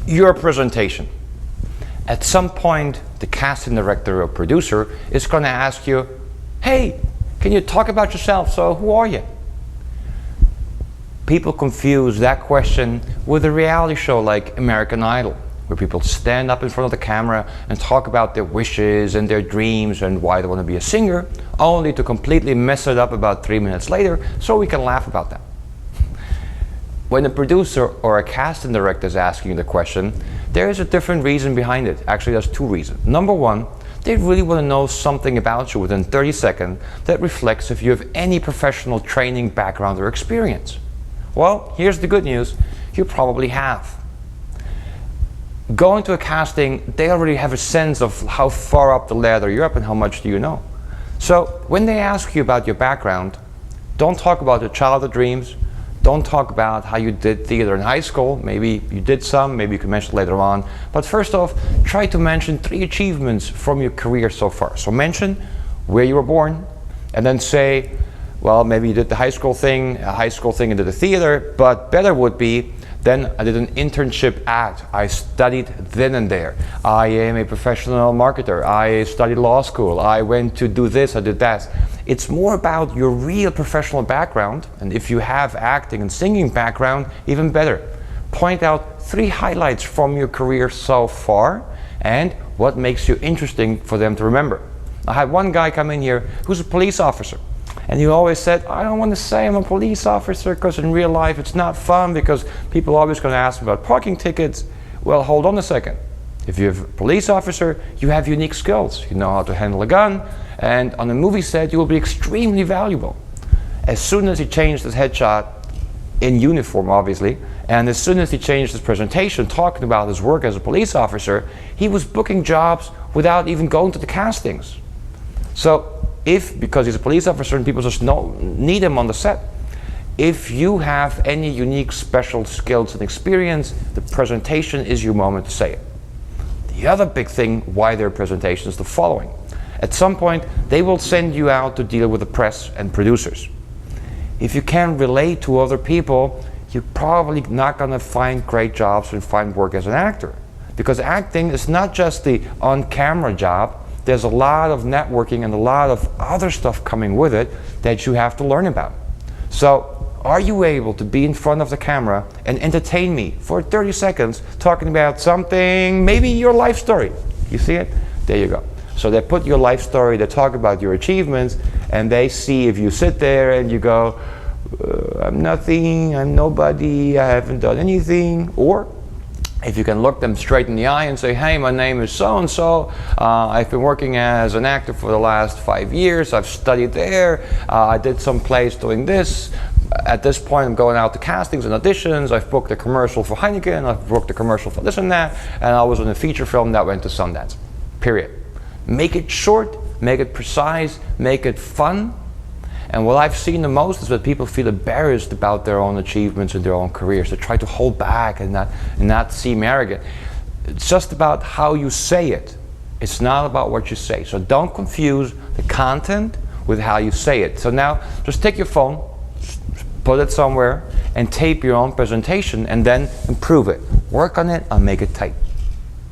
your presentation. At some point, the casting director or producer is going to ask you, hey, can you talk about yourself? So who are you? People confuse that question with a reality show like American Idol, where people stand up in front of the camera and talk about their wishes and their dreams and why they want to be a singer, only to completely mess it up about 3 minutes later so we can laugh about that. When a producer or a casting director is asking you the question, there is a different reason behind it. Actually, there's two reasons. Number one, they really want to know something about you within 30 seconds that reflects if you have any professional training, background, or experience. Well, here's the good news, you probably have. Going to a casting, they already have a sense of how far up the ladder you're up and how much do you know. So when they ask you about your background, don't talk about your childhood dreams. Don't talk about how you did theater in high school. Maybe you did some, maybe you can mention later on. But first off, try to mention 3 achievements from your career so far. So mention where you were born, and then say, well, maybe you did the high school thing and did the theater, but better would be, then I did an internship at, I studied then and there. I am a professional marketer. I studied law school. I went to do this, I did that. It's more about your real professional background, and if you have acting and singing background, even better. Point out 3 highlights from your career so far and what makes you interesting for them to remember. I had one guy come in here who's a police officer. And he always said, I don't want to say I'm a police officer because in real life it's not fun because people are always going to ask about parking tickets. Well, hold on a second. If you're a police officer, you have unique skills. You know how to handle a gun, and on a movie set you will be extremely valuable. As soon as he changed his headshot, in uniform obviously, and as soon as he changed his presentation talking about his work as a police officer, he was booking jobs without even going to the castings. So because he's a police officer and people just need him on the set, if you have any unique special skills and experience, the presentation is your moment to say it. The other big thing why their presentation is the following. At some point, they will send you out to deal with the press and producers. If you can't relate to other people, you're probably not going to find great jobs and find work as an actor. Because acting is not just the on-camera job. There's a lot of networking and a lot of other stuff coming with it that you have to learn about. So, are you able to be in front of the camera and entertain me for 30 seconds talking about something, maybe your life story? You see it? There you go. So they put your life story, they talk about your achievements, and they see if you sit there and you go, I'm nothing, I'm nobody, I haven't done anything, or if you can look them straight in the eye and say, hey, my name is so-and-so, I've been working as an actor for the last 5 years, I've studied there, I did some plays doing this, at this point I'm going out to castings and auditions, I've booked a commercial for Heineken, I've booked a commercial for this and that, and I was in a feature film that went to Sundance, period. Make it short, make it precise, make it fun. And what I've seen the most is that people feel embarrassed about their own achievements in their own careers. They try to hold back and not seem arrogant. It's just about how you say it. It's not about what you say. So don't confuse the content with how you say it. So now just take your phone, put it somewhere, and tape your own presentation and then improve it. Work on it and make it tight.